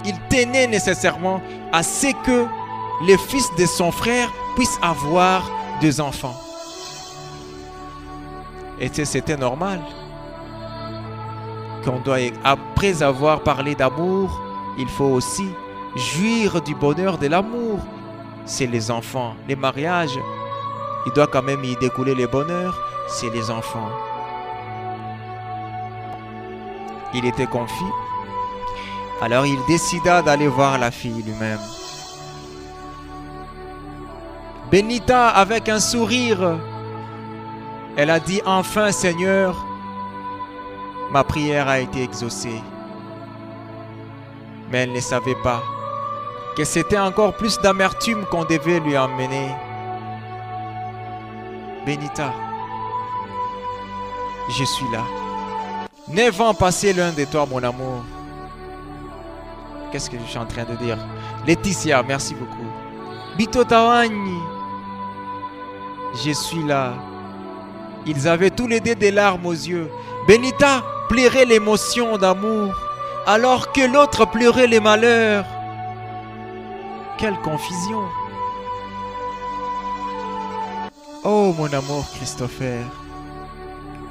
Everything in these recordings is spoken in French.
il tenait nécessairement à ce que le fils de son frère puisse avoir des enfants. Et c'était normal. Après avoir parlé d'amour, il faut aussi jouir du bonheur de l'amour. C'est les enfants. Les mariages, il doit quand même y découler le bonheur. C'est les enfants. Il était confus. Alors il décida d'aller voir la fille lui-même. Benita, avec un sourire, elle a dit: enfin Seigneur, ma prière a été exaucée. Mais elle ne savait pas que c'était encore plus d'amertume qu'on devait lui emmener. Benita, je suis là. 9 ans passés loin de toi, mon amour. Qu'est-ce que je suis en train de dire? Laetitia, merci beaucoup. Bito Tawani, je suis là. Ils avaient tous les deux des larmes aux yeux. Benita pleurait l'émotion d'amour, alors que l'autre pleurait les malheurs. Quelle confusion! Oh mon amour Christopher,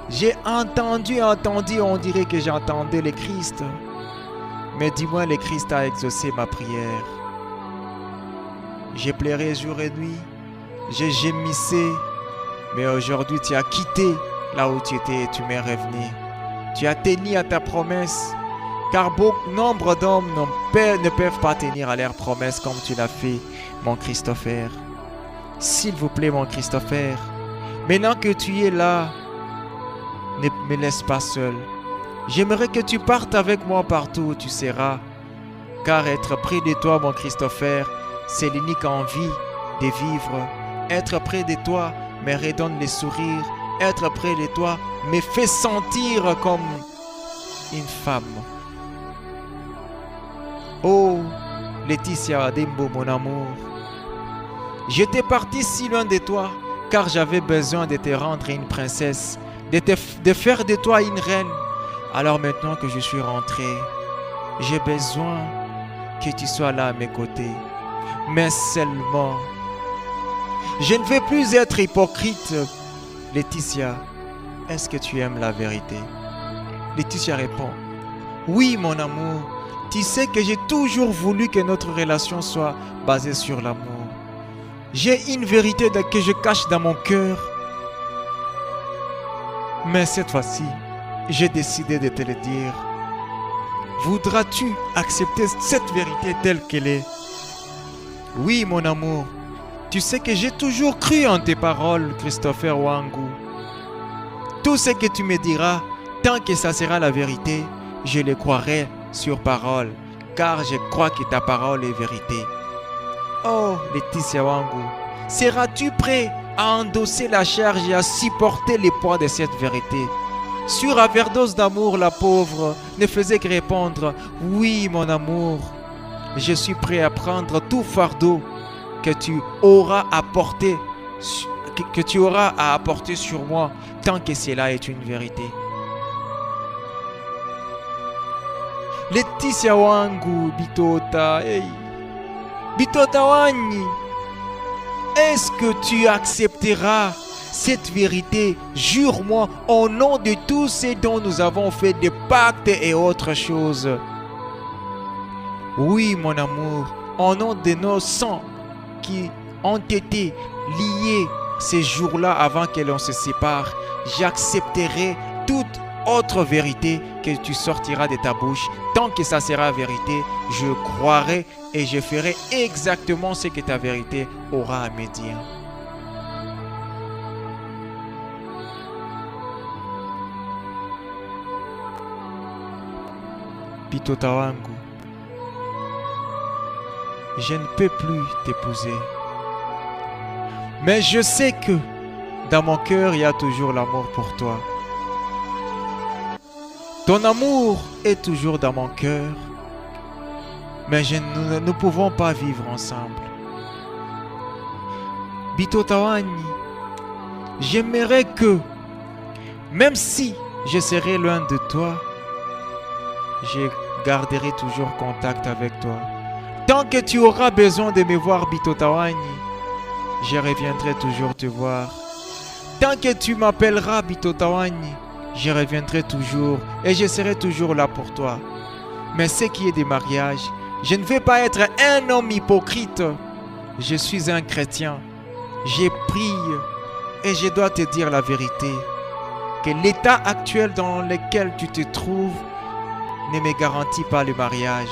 j'ai entendu, on dirait que j'entendais le Christ. Mais dis-moi, le Christ a exaucé ma prière. J'ai pleuré jour et nuit, j'ai gémissé, mais aujourd'hui tu as quitté là où tu étais et tu m'es revenu. Tu as tenu à ta promesse, car nombre d'hommes ne peuvent pas tenir à leur promesse comme tu l'as fait, mon Christopher. S'il vous plaît, mon Christopher, maintenant que tu es là, ne me laisse pas seul. J'aimerais que tu partes avec moi partout où tu seras, car être près de toi, mon Christopher, c'est l'unique envie de vivre. Être près de toi me redonne le sourire. Être près de toi me fait sentir comme une femme. Oh, Laetitia Adembo, mon amour, j'étais parti si loin de toi, car j'avais besoin de te rendre une princesse, de faire de toi une reine. Alors maintenant que je suis rentré, j'ai besoin que tu sois là à mes côtés. Mais seulement, je ne veux plus être hypocrite. Laetitia, est-ce que tu aimes la vérité? Laetitia répond: oui, mon amour. Tu sais que j'ai toujours voulu que notre relation soit basée sur l'amour. J'ai une vérité que je cache dans mon cœur. Mais cette fois-ci, j'ai décidé de te le dire. Voudras-tu accepter cette vérité telle qu'elle est? Oui, mon amour. Tu sais que j'ai toujours cru en tes paroles, Christopher Wangu. Tout ce que tu me diras, tant que ça sera la vérité, je le croirai sur parole, car je crois que ta parole est vérité. Oh, Laetitia Wangu, seras-tu prêt à endosser la charge et à supporter le poids de cette vérité? Sur overdose d'amour, la pauvre ne faisait que répondre: oui, mon amour, je suis prêt à prendre tout fardeau que tu auras à porter, sur moi, tant que cela est une vérité. Laetitia Wangu, Bitota, hey. Bitota Wani, est-ce que tu accepteras cette vérité? Jure-moi au nom de tous ceux dont nous avons fait des pactes et autres choses. Oui, mon amour, au nom de nos sangs qui ont été liés ces jours-là avant que l'on se sépare, j'accepterai toute autre vérité que tu sortiras de ta bouche. Tant que ça sera vérité, je croirai et je ferai exactement ce que ta vérité aura à me dire. Bitota Wangu, je ne peux plus t'épouser. Mais je sais que dans mon cœur, il y a toujours l'amour pour toi. Ton amour est toujours dans mon cœur. Mais nous ne pouvons pas vivre ensemble. Bitota Wani, j'aimerais que, même si je serais loin de toi, je garderai toujours contact avec toi. Tant que tu auras besoin de me voir, Bitotawani, je reviendrai toujours te voir. Tant que tu m'appelleras, Bitotawani, je reviendrai toujours et je serai toujours là pour toi. Mais ce qui est des mariages, je ne veux pas être un homme hypocrite. Je suis un chrétien. J'ai pris et je dois te dire la vérité. Que l'état actuel dans lequel tu te trouves ne me garantit pas le mariage.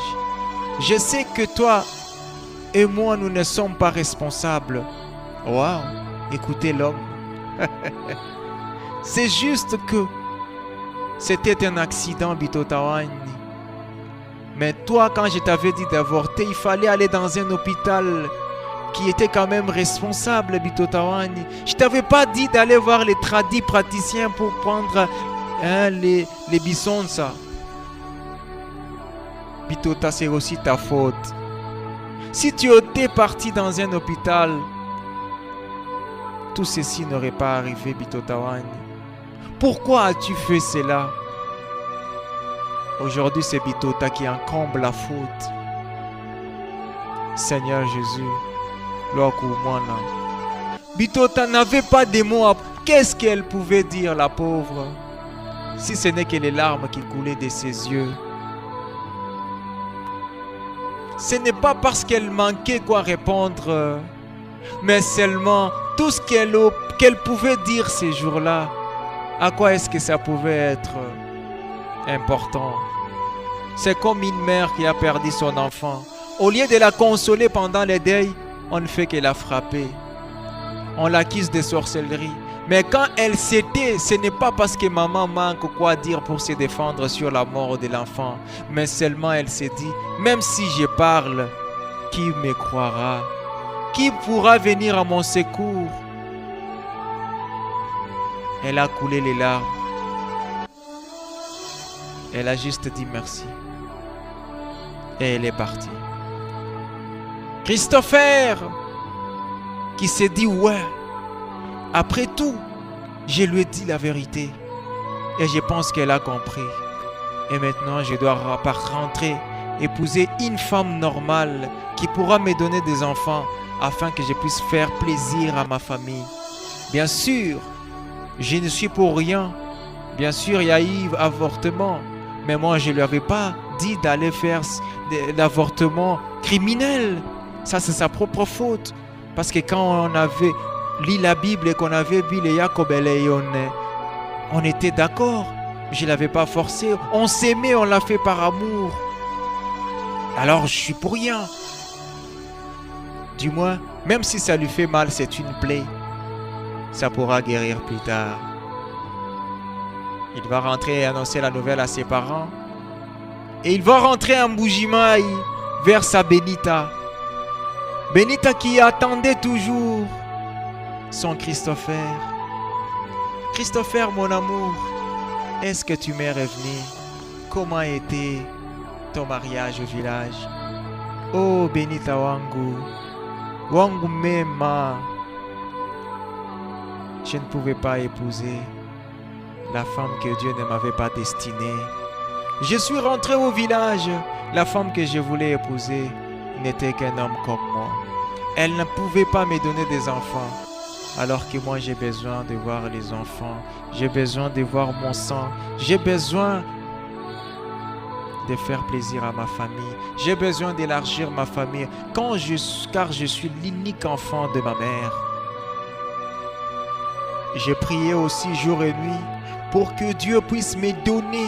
Je sais que toi et moi, nous ne sommes pas responsables. Waouh, écoutez l'homme. C'est juste que c'était un accident, Bitotawani. Mais toi, quand je t'avais dit d'avorter, il fallait aller dans un hôpital qui était quand même responsable, Bitotawani. Je t'avais pas dit d'aller voir les tradis praticiens pour prendre les bisons, ça. Bitota, c'est aussi ta faute. Si tu étais parti dans un hôpital, tout ceci n'aurait pas arrivé, Bitotawani. Pourquoi as-tu fait cela? Aujourd'hui, c'est Bitota qui incombe la faute. Seigneur Jésus, Loakumwana. Bitota n'avait pas de mots. Qu'est-ce qu'elle pouvait dire, la pauvre, si ce n'est que les larmes qui coulaient de ses yeux? Ce n'est pas parce qu'elle manquait quoi répondre, mais seulement tout ce qu'elle pouvait dire ces jours-là. À quoi est-ce que ça pouvait être important? C'est comme une mère qui a perdu son enfant. Au lieu de la consoler pendant le deuil, on ne fait que la frapper. On l'accuse de sorcellerie. Mais quand elle s'était, ce n'est pas parce que maman manque quoi dire pour se défendre sur la mort de l'enfant, mais seulement elle s'est dit, même si je parle, qui me croira? Qui pourra venir à mon secours? Elle a coulé les larmes. Elle a juste dit merci. Et elle est partie. Christopher, qui s'est dit, ouais, après tout, je lui ai dit la vérité. Et je pense qu'elle a compris. Et maintenant, je dois rentrer, épouser une femme normale qui pourra me donner des enfants afin que je puisse faire plaisir à ma famille. Bien sûr, je ne suis pour rien. Bien sûr, il y a eu avortement. Mais moi, je ne lui avais pas dit d'aller faire l'avortement criminel. Ça, c'est sa propre faute. Parce que quand on avait lu la Bible et qu'on avait vu les Jacob et les Léon, on était d'accord. Je ne l'avais pas forcé. On s'aimait, on l'a fait par amour. Alors, je suis pour rien. Du moins, même si ça lui fait mal, c'est une plaie. Ça pourra guérir plus tard. Il va rentrer et annoncer la nouvelle à ses parents. Et il va rentrer en Mbuji-Mayi vers sa Benita. Benita qui attendait toujours son Christopher. Christopher, mon amour, est-ce que tu m'es revenu? Comment était ton mariage au village? Oh, Benita wangu, wangu mema. Je ne pouvais pas épouser la femme que Dieu ne m'avait pas destinée. Je suis rentré au village. La femme que je voulais épouser n'était qu'un homme comme moi. Elle ne pouvait pas me donner des enfants. Alors que moi, j'ai besoin de voir les enfants. J'ai besoin de voir mon sang. J'ai besoin de faire plaisir à ma famille. J'ai besoin d'élargir ma famille. Car je suis l'unique enfant de ma mère. J'ai prié aussi jour et nuit pour que Dieu puisse me donner,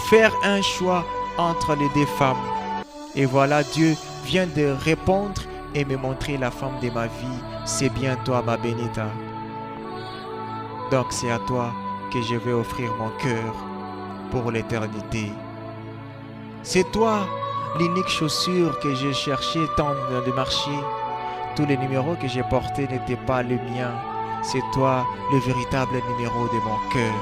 faire un choix entre les deux femmes. Et voilà, Dieu vient de répondre et me montrer la femme de ma vie. C'est bien toi, ma Benita. Donc c'est à toi que je vais offrir mon cœur pour l'éternité. C'est toi l'unique chaussure que j'ai cherché tant dans le marché. Tous les numéros que j'ai portés n'étaient pas les miens. C'est toi le véritable numéro de mon cœur.